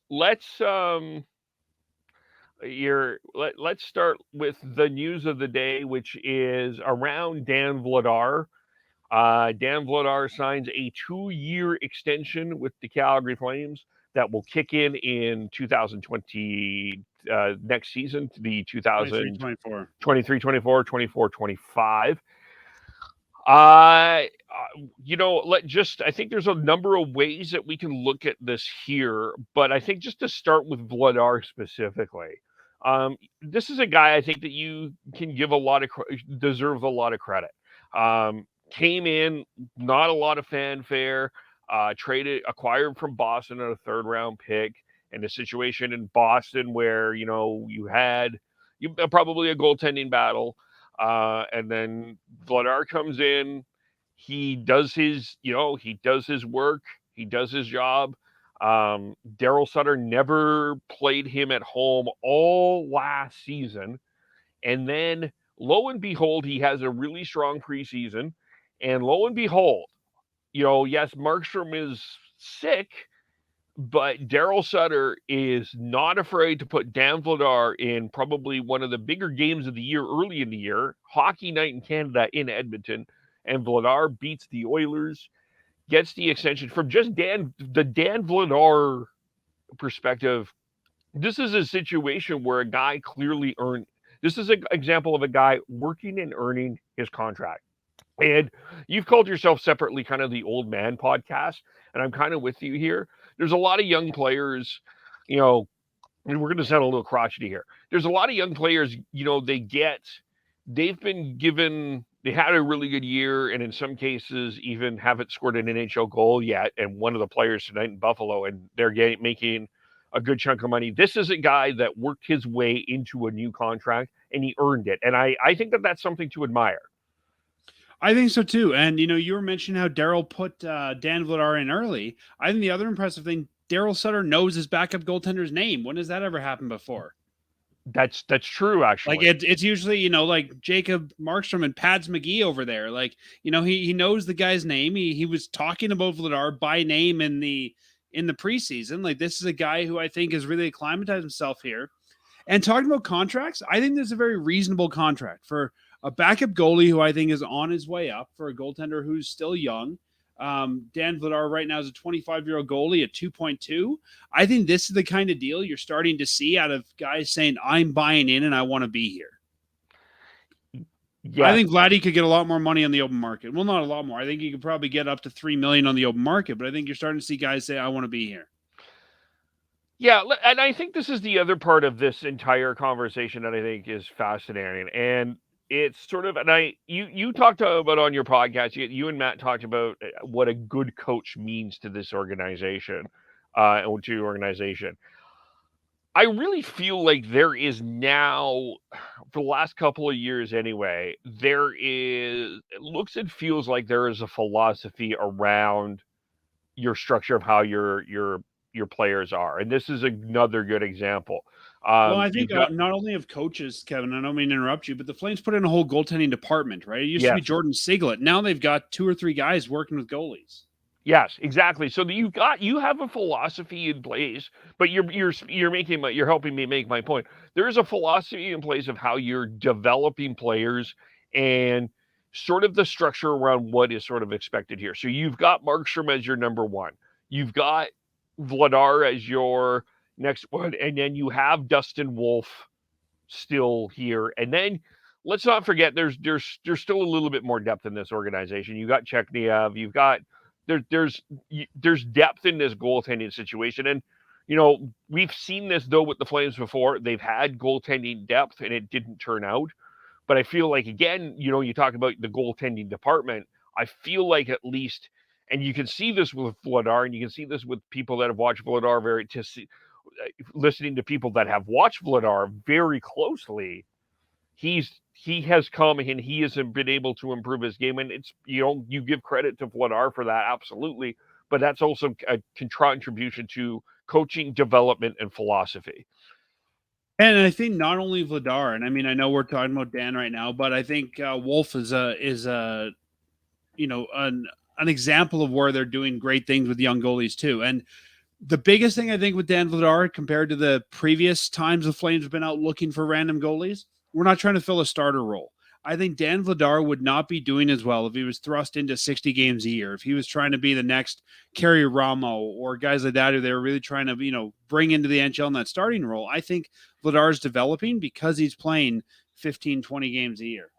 let's let's start with the news of the day, which is around Dan Vladar. Dan Vladar signs a 2-year extension with the Calgary Flames that will kick in 2020, next season, to the 23, 24. 2023-24, 24-25. Uh, I think there's a number of ways that we can look at this here, but I think just to start with Vladar specifically, this is a guy I think that you can give a lot of deserves a lot of credit. Came in, not a lot of fanfare, acquired from Boston at a third round pick, in a situation in Boston where you had probably a goaltending battle, and then Vladar comes in. He does his work. He does his job. Daryl Sutter never played him at home all last season. And then lo and behold, he has a really strong preseason. And lo and behold, yes, Markstrom is sick, but Daryl Sutter is not afraid to put Dan Vladar in probably one of the bigger games of the year early in the year, Hockey Night in Canada in Edmonton, and Vladar beats the Oilers, gets the extension from just the Dan Vladar perspective. This is a situation where a guy clearly earned. This is an example of a guy working and earning his contract. And you've called yourself separately kind of the old man podcast, and I'm kind of with you here. There's a lot of young players, you know, and we're going to sound a little crotchety here. There's a lot of young players, they've been given, they had a really good year, and in some cases, even haven't scored an NHL goal yet. And one of the players tonight in Buffalo, and they're making a good chunk of money. This is a guy that worked his way into a new contract, and he earned it. And I think that that's something to admire. I think so too. And you were mentioning how Daryl put Dan Vladar in early. I think the other impressive thing, Daryl Sutter knows his backup goaltender's name. When has that ever happened before? That's true, Like actually. it's usually like Jacob Markstrom and Pads McGee over there. Like he knows the guy's name. He was talking about Vladar by name in the preseason. Like this is a guy who I think has really acclimatized himself here. And talking about contracts, I think this is a very reasonable contract for a backup goalie who I think is on his way up, for a goaltender who's still young. Dan Vladar right now is a 25-year-old goalie at 2.2. I think this is the kind of deal you're starting to see out of guys saying, I'm buying in and I want to be here. Yes. I think Vladdy could get a lot more money on the open market. Well, not a lot more. I think you could probably get up to $3 million on the open market, but I think you're starting to see guys say, I want to be here. Yeah, and I think this is the other part of this entire conversation that I think is fascinating, and it's sort of, and you talked about on your podcast, you and Matt talked about what a good coach means to this organization, or to your organization. I really feel like there is now, for the last couple of years anyway, it looks and feels like there is a philosophy around your structure of how your players are, and this is another good example. Well, I You've think got not only of coaches, Kevin, I don't mean to interrupt you, but the Flames put in a whole goaltending department, right? It used to be yes, Jordan Siglett. Now they've got 2 or 3 guys working with goalies. yes, exactly. So you have a philosophy in place, but you're helping me make my point. There is a philosophy in place of how you're developing players and sort of the structure around what is sort of expected here. So you've got Markstrom as your number one. You've got Vladar as your next one, and then you have Dustin Wolf still here. And then let's not forget there's still a little bit more depth in this organization. You got Chekniev, you've got there's depth in this goaltending situation. And we've seen this though with the Flames before. They've had goaltending depth and it didn't turn out. But I feel like, again, you talk about the goaltending department. I feel like at least, and you can see this with Vladar, and you can see this with people that have watched Vladar listening to people that have watched Vladar very closely. He has come and he has been able to improve his game, and it's you give credit to Vladar for that, absolutely, but that's also a contribution to coaching, development, and philosophy. And I think not only Vladar, and I mean, I know we're talking about Dan right now, but I think Wolf is a an example of where they're doing great things with young goalies too. And The biggest thing I think with Dan Vladar compared to the previous times the Flames have been out looking for random goalies, we're not trying to fill a starter role. I think Dan Vladar would not be doing as well if he was thrust into 60 games a year. If he was trying to be the next Kerry Ramo or guys like that who they were really trying to, bring into the NHL in that starting role. I think Vladar's developing because he's playing 15, 20 games a year.